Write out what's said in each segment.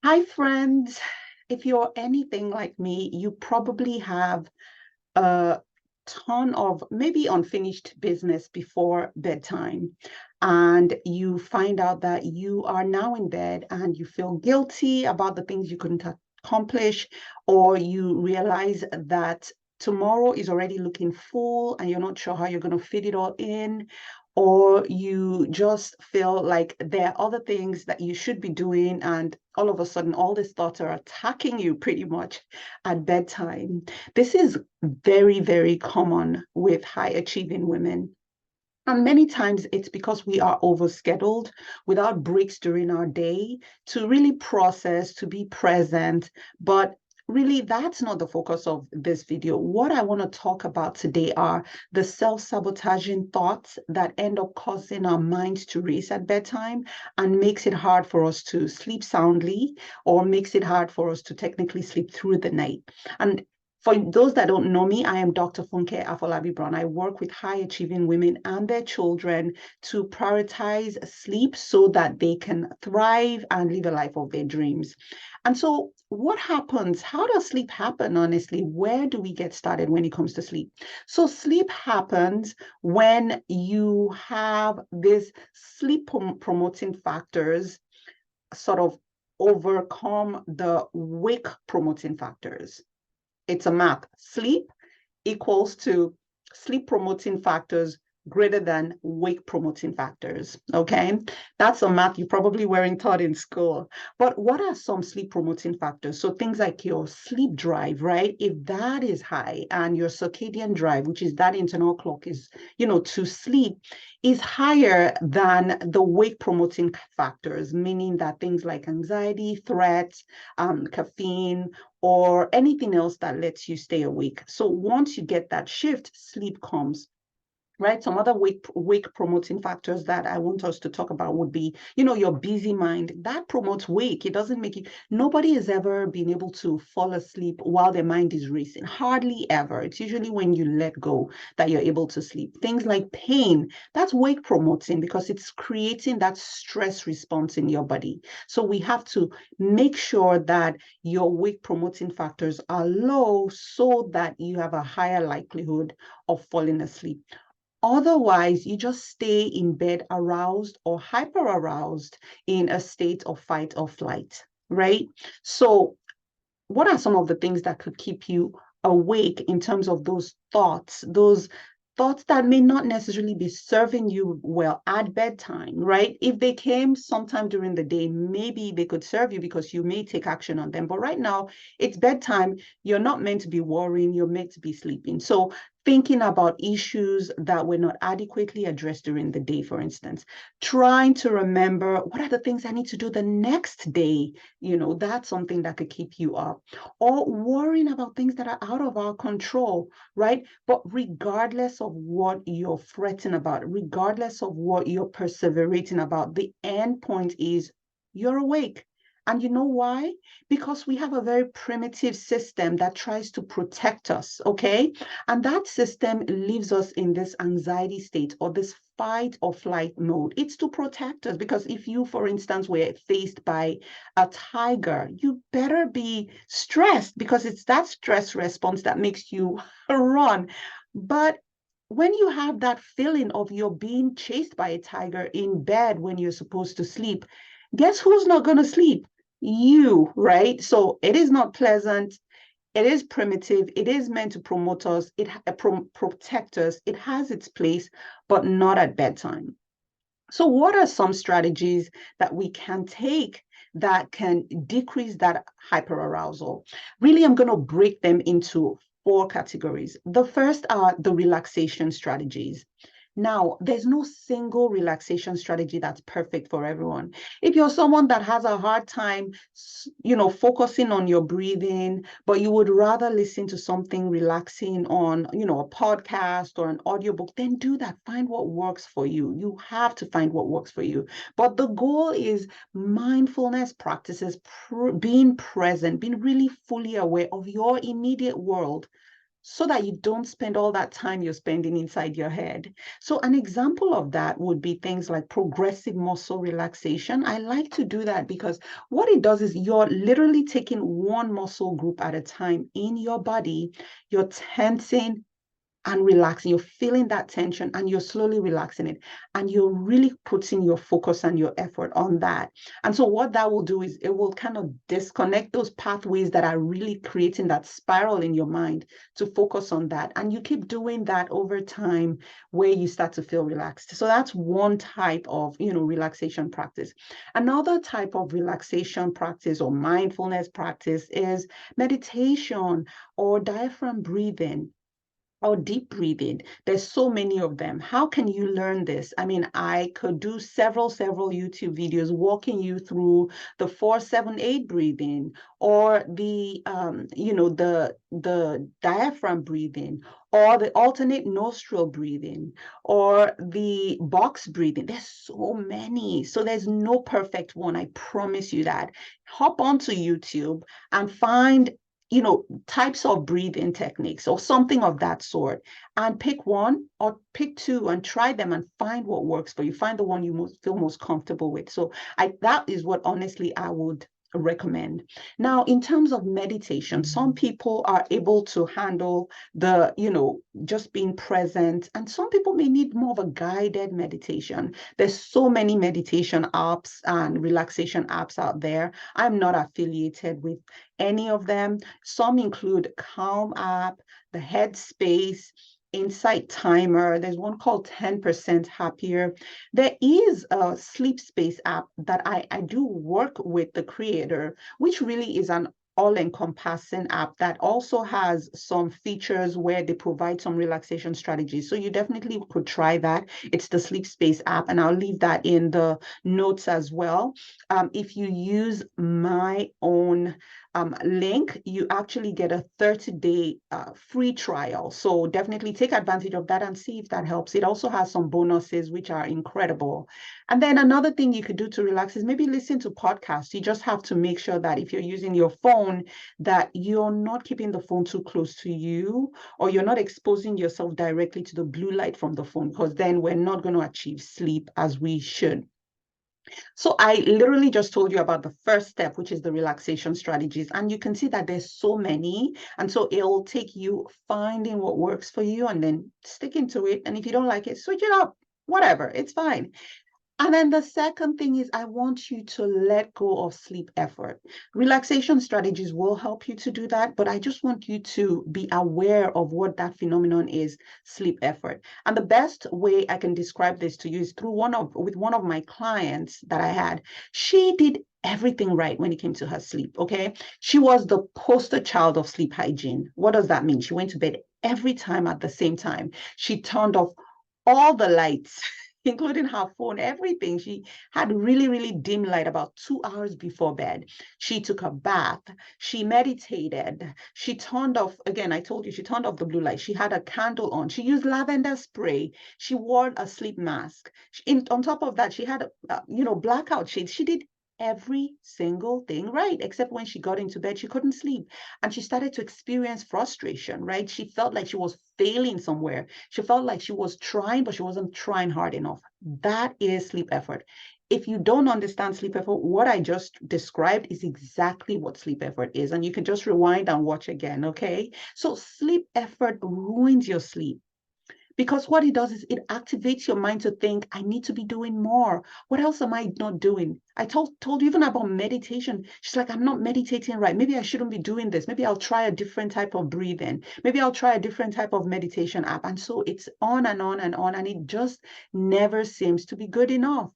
Hi, friends. If you're anything like me, you probably have a ton of maybe unfinished business before bedtime. And you find out that you are now in bed and you feel guilty about the things you couldn't accomplish, or you realize that tomorrow is already looking full and you're not sure how you're going to fit it all in, or you just feel like there are other things that you should be doing, and all of a sudden, all these thoughts are attacking you pretty much at bedtime. This is very, very common with high achieving women. And many times it's because we are overscheduled without breaks during our day to really process, to be present. But really, that's not the focus of this video. What I want to talk about today are the self-sabotaging thoughts that end up causing our minds to race at bedtime and makes it hard for us to sleep soundly, or makes it hard for us to technically sleep through the night. And for those that don't know me, I am Dr. Funke Afolabi Brown. I work with high achieving women and their children to prioritize sleep so that they can thrive and live a life of their dreams. And so, what happens? How does sleep happen, honestly? Where do we get started when it comes to sleep? So, sleep happens when you have this sleep promoting factors sort of overcome the wake promoting factors. It's a math. Sleep equals to sleep promoting factors greater than wake promoting factors. Okay. That's a math you probably weren't taught in school. But what are some sleep promoting factors? So things like your sleep drive, right? If that is high and your circadian drive, which is that internal clock is, to sleep, is higher than the wake promoting factors, meaning that things like anxiety, threats, caffeine, or anything else that lets you stay awake. So once you get that shift, sleep comes. Right. Some other wake promoting factors that I want us to talk about would be, your busy mind. That promotes wake. It doesn't make you, nobody has ever been able to fall asleep while their mind is racing. Hardly ever. It's usually when you let go that you're able to sleep. Things like pain, that's wake promoting because it's creating that stress response in your body. So we have to make sure that your wake promoting factors are low so that you have a higher likelihood of falling asleep. Otherwise, you just stay in bed aroused or hyper aroused in a state of fight or flight, right? So, what are some of the things that could keep you awake in terms of those thoughts that may not necessarily be serving you well at bedtime, right? If they came sometime during the day, maybe they could serve you because you may take action on them. But right now, it's bedtime. You're not meant to be worrying, you're meant to be sleeping. So, thinking about issues that were not adequately addressed during the day, for instance, trying to remember what are the things I need to do the next day, that's something that could keep you up, or worrying about things that are out of our control, right? But regardless of what you're fretting about, regardless of what you're perseverating about, the end point is you're awake. And you know why? Because we have a very primitive system that tries to protect us, okay? And that system leaves us in this anxiety state or this fight or flight mode. It's to protect us because if you, for instance, were faced by a tiger, you better be stressed because it's that stress response that makes you run. But when you have that feeling of you're being chased by a tiger in bed when you're supposed to sleep, guess who's not going to sleep? You, right? So it is not pleasant. It is primitive. It is meant to promote us. Protect us. It has its place, but not at bedtime. So, what are some strategies that we can take that can decrease that hyperarousal? Really, I'm going to break them into four categories. The first are the relaxation strategies. Now, there's no single relaxation strategy that's perfect for everyone. If you're someone that has a hard time, focusing on your breathing, but you would rather listen to something relaxing on, a podcast or an audiobook, then do that. Find what works for you. You have to find what works for you. But the goal is mindfulness practices, being present, being really fully aware of your immediate world. so that you don't spend all that time you're spending inside your head. So an example of that would be things like progressive muscle relaxation. I like to do that because what it does is you're literally taking one muscle group at a time in your body. You're tensing and relaxing. You're feeling that tension and you're slowly relaxing it. And you're really putting your focus and your effort on that. And so, what that will do is it will kind of disconnect those pathways that are really creating that spiral in your mind to focus on that. And you keep doing that over time where you start to feel relaxed. So, that's one type of, relaxation practice. Another type of relaxation practice or mindfulness practice is meditation or diaphragm breathing or deep breathing. There's so many of them. How can you learn this? I mean, I could do several YouTube videos walking you through the 4-7-8 breathing or the diaphragm breathing or the alternate nostril breathing or the box breathing. There's so many. So there's no perfect one. I promise you that. Hop onto YouTube and find types of breathing techniques or something of that sort, and pick one or pick two and try them and find what works for you. Find the one you feel most comfortable with. So that is what honestly I would recommend. Now, in terms of meditation, some people are able to handle just being present, and some people may need more of a guided meditation. There's so many meditation apps and relaxation apps out there. I'm not affiliated with any of them. Some include Calm app, the Headspace, Insight Timer. There's one called 10% Happier. There is a Sleep Space app that I do work with the creator, which really is an all-encompassing app that also has some features where they provide some relaxation strategies. So you definitely could try that. It's the Sleep Space app, and I'll leave that in the notes as well. If you use my own link, you actually get a 30-day free trial. So definitely take advantage of that and see if that helps. It also has some bonuses, which are incredible. And then another thing you could do to relax is maybe listen to podcasts. You just have to make sure that if you're using your phone, that you're not keeping the phone too close to you, or you're not exposing yourself directly to the blue light from the phone, because then we're not going to achieve sleep as we should. So I literally just told you about the first step, which is the relaxation strategies. And you can see that there's so many. And so it'll take you finding what works for you and then sticking to it. And if you don't like it, switch it up, whatever, it's fine. And then the second thing is I want you to let go of sleep effort. Relaxation strategies will help you to do that, but I just want you to be aware of what that phenomenon is, sleep effort. And the best way I can describe this to you is through with one of my clients that I had. She did everything right when it came to her sleep, okay? She was the poster child of sleep hygiene. What does that mean? She went to bed every time at the same time. She turned off all the lights, including her phone, everything. She had really dim light about 2 hours before bed. She took a bath. She meditated. She turned off, again, I told you, she turned off the blue light. She had a candle on. She used lavender spray. She wore a sleep mask. On top of that, she had, blackout shades. She did every single thing right, except when she got into bed, she couldn't sleep. And she started to experience frustration, right? She felt like she was failing somewhere. She felt like she was trying, but she wasn't trying hard enough. That is sleep effort. If you don't understand sleep effort, what I just described is exactly what sleep effort is. And you can just rewind and watch again, okay? So sleep effort ruins your sleep. Because what it does is it activates your mind to think, I need to be doing more. What else am I not doing? I told you even about meditation. She's like, I'm not meditating right. Maybe I shouldn't be doing this. Maybe I'll try a different type of breathing. Maybe I'll try a different type of meditation app. And so it's on and on and on. And it just never seems to be good enough.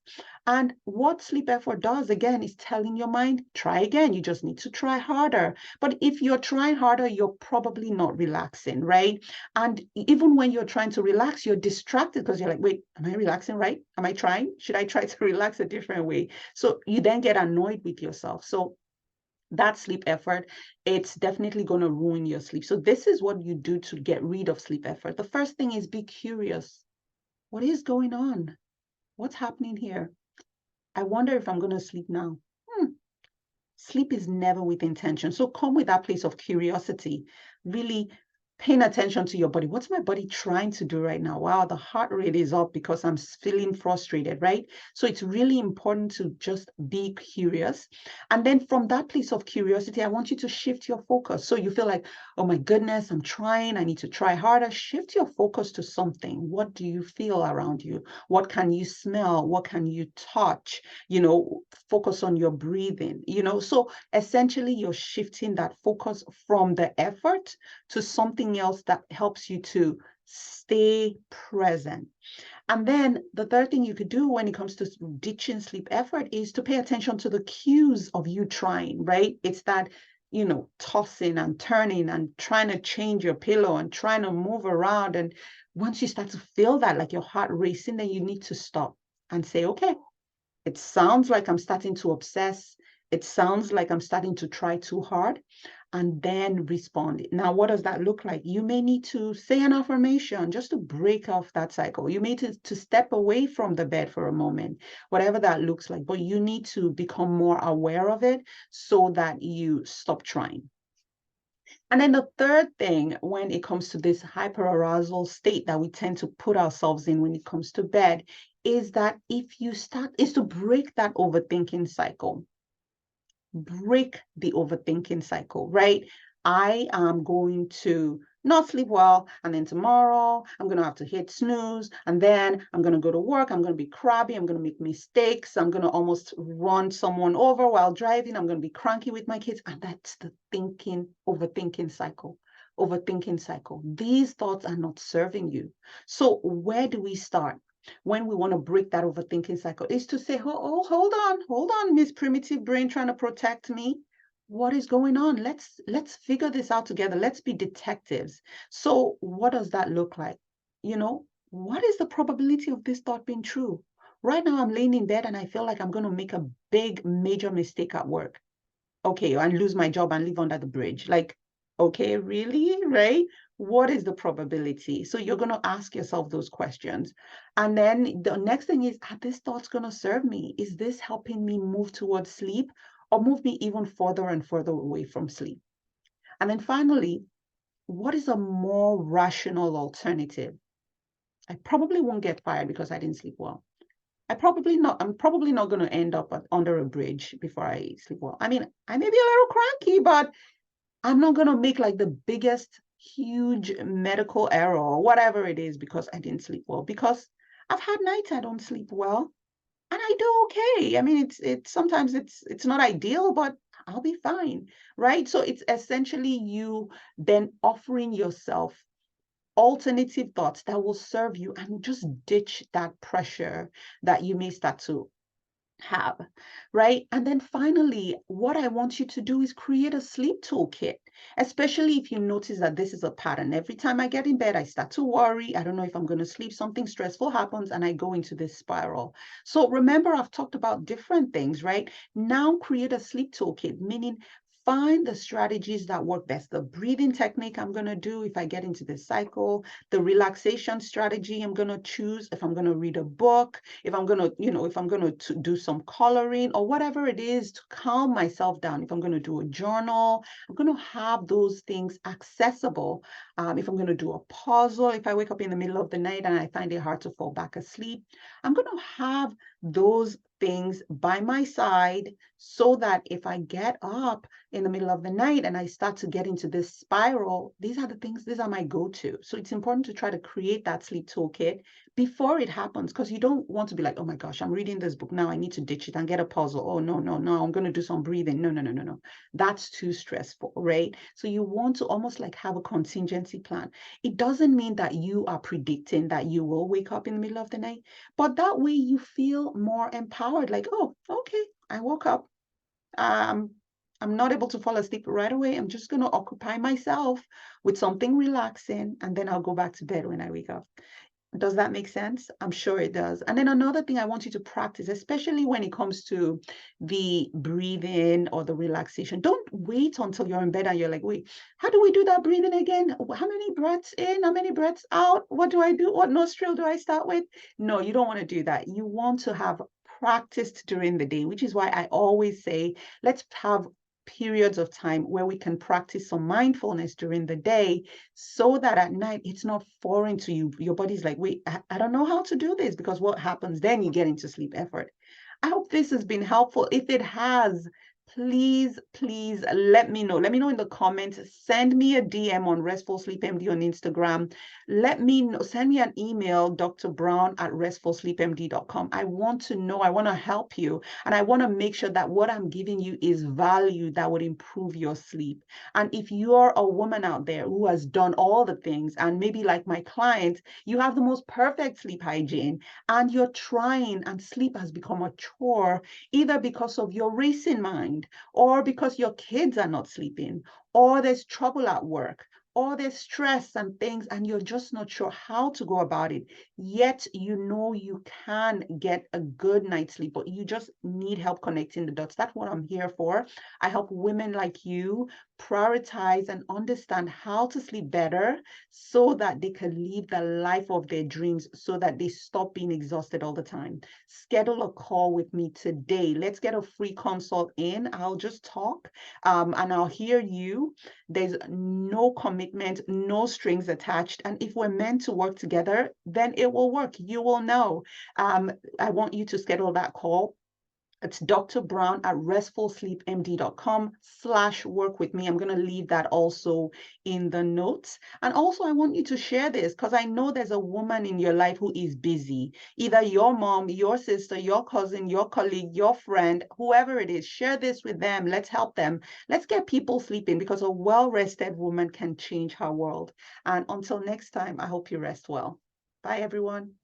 And what sleep effort does, again, is telling your mind, try again. You just need to try harder. But if you're trying harder, you're probably not relaxing, right? And even when you're trying to relax, you're distracted because you're like, wait, am I relaxing right? Am I trying? Should I try to relax a different way? So you then get annoyed with yourself. So that sleep effort, it's definitely going to ruin your sleep. So this is what you do to get rid of sleep effort. The first thing is be curious. What is going on? What's happening here? I wonder if I'm going to sleep now. Sleep is never with intention. So come with that place of curiosity. Really paying attention to your body. What's my body trying to do right now? Wow, the heart rate is up because I'm feeling frustrated, right? So it's really important to just be curious. And then from that place of curiosity, I want you to shift your focus. So you feel like, oh my goodness, I'm trying. I need to try harder. Shift your focus to something. What do you feel around you? What can you smell? What can you touch? Focus on your breathing, So essentially, you're shifting that focus from the effort to something else that helps you to stay present. And then the third thing you could do when it comes to ditching sleep effort is to pay attention to the cues of you trying, right? It's that, tossing and turning and trying to change your pillow and trying to move around. And once you start to feel that, like your heart racing, then you need to stop and say, okay, it sounds like I'm starting to obsess. It sounds like I'm starting to try too hard, and then respond. Now, what does that look like? You may need to say an affirmation just to break off that cycle. You may need to step away from the bed for a moment, whatever that looks like, but you need to become more aware of it so that you stop trying. And then the third thing, when it comes to this hyperarousal state that we tend to put ourselves in when it comes to bed, is that is to break that overthinking cycle. Break the overthinking cycle, right? I am going to not sleep well, and then tomorrow I'm going to have to hit snooze, and then I'm going to go to work. I'm going to be crabby. I'm going to make mistakes. I'm going to almost run someone over while driving. I'm going to be cranky with my kids. And that's the overthinking cycle. Overthinking cycle. These thoughts are not serving you. So where do we start? When we want to break that overthinking cycle is to say, oh, hold on, Miss Primitive Brain trying to protect me. What is going on? Let's figure this out together. Let's be detectives. So what does that look like? What is the probability of this thought being true? Right now, I'm laying in bed and I feel like I'm going to make a big, major mistake at work. Okay, and lose my job and live under the bridge. Like, okay, really? Right? What is the probability? So you're going to ask yourself those questions. And then the next thing is, are these thoughts going to serve me? Is this helping me move towards sleep or move me even further and further away from sleep? And then finally, what is a more rational alternative? I probably won't get fired because I didn't sleep well. I'm probably not going to end up under a bridge before I sleep well. I mean, I may be a little cranky, but I'm not going to make like the biggest, huge medical error or whatever it is because I didn't sleep well. Because I've had nights I don't sleep well and I do okay. I mean, it's sometimes it's not ideal, but I'll be fine, right? So it's essentially you then offering yourself alternative thoughts that will serve you and just ditch that pressure that you may start to have, right? And then finally, what I want you to do is create a sleep toolkit, especially if you notice that this is a pattern. Every time I get in bed, I start to worry. I don't know if I'm going to sleep. Something stressful happens and I go into this spiral. So remember, I've talked about different things, right? Now create a sleep toolkit, meaning find the strategies that work best. The breathing technique I'm going to do if I get into this cycle, the relaxation strategy I'm going to choose if I'm going to read a book, if I'm going to, if I'm going to do some coloring or whatever it is to calm myself down, if I'm going to do a journal, I'm going to have those things accessible. If I'm going to do a puzzle, if I wake up in the middle of the night and I find it hard to fall back asleep, I'm going to have those things by my side so that if I get up in the middle of the night and I start to get into this spiral, these are my go-to. So it's important to try to create that sleep toolkit before it happens, because you don't want to be like, oh my gosh, I'm reading this book now, I need to ditch it and get a puzzle. Oh, no, I'm going to do some breathing. No. That's too stressful, right? So you want to almost like have a contingency plan. It doesn't mean that you are predicting that you will wake up in the middle of the night, but that way you feel more empowered, like, oh, okay, I woke up. I'm not able to fall asleep right away. I'm just going to occupy myself with something relaxing, and then I'll go back to bed when I wake up. Does that make sense? I'm sure it does. And then another thing I want you to practice, especially when it comes to the breathing or the relaxation, don't wait until you're in bed and you're like, wait, how do we do that breathing again? How many breaths in? How many breaths out? What do I do? What nostril do I start with? No, you don't want to do that. You want to have practiced during the day, which is why I always say, let's have periods of time where we can practice some mindfulness during the day so that at night it's not foreign to you. Your body's like, wait, I don't know how to do this, because what happens then? You get into sleep effort. I hope this has been helpful. If it has, please let me know. Let me know in the comments. Send me a DM on Restful Sleep MD on Instagram. Let me know. Send me an email, drbrown@restfulsleepmd.com. I want to know. I want to help you. And I want to make sure that what I'm giving you is value that would improve your sleep. And if you're a woman out there who has done all the things, and maybe like my client, you have the most perfect sleep hygiene, and you're trying, and sleep has become a chore, either because of your racing mind, or because your kids are not sleeping, or there's trouble at work, or there's stress and things, and you're just not sure how to go about it, yet you know you can get a good night's sleep, but you just need help connecting the dots. That's what I'm here for. I help women like you prioritize and understand how to sleep better so that they can live the life of their dreams, so that they stop being exhausted all the time. Schedule a call with me today. Let's get a free consult in. I'll just talk and I'll hear you. There's no commitment, no strings attached. And if we're meant to work together, then it will work. You will know. I want you to schedule that call. It's Dr. Brown at restfulsleepmd.com/work with me. I'm going to leave that also in the notes. And also, I want you to share this, because I know there's a woman in your life who is busy. Either your mom, your sister, your cousin, your colleague, your friend, whoever it is, share this with them. Let's help them. Let's get people sleeping, because a well-rested woman can change her world. And until next time, I hope you rest well. Bye, everyone.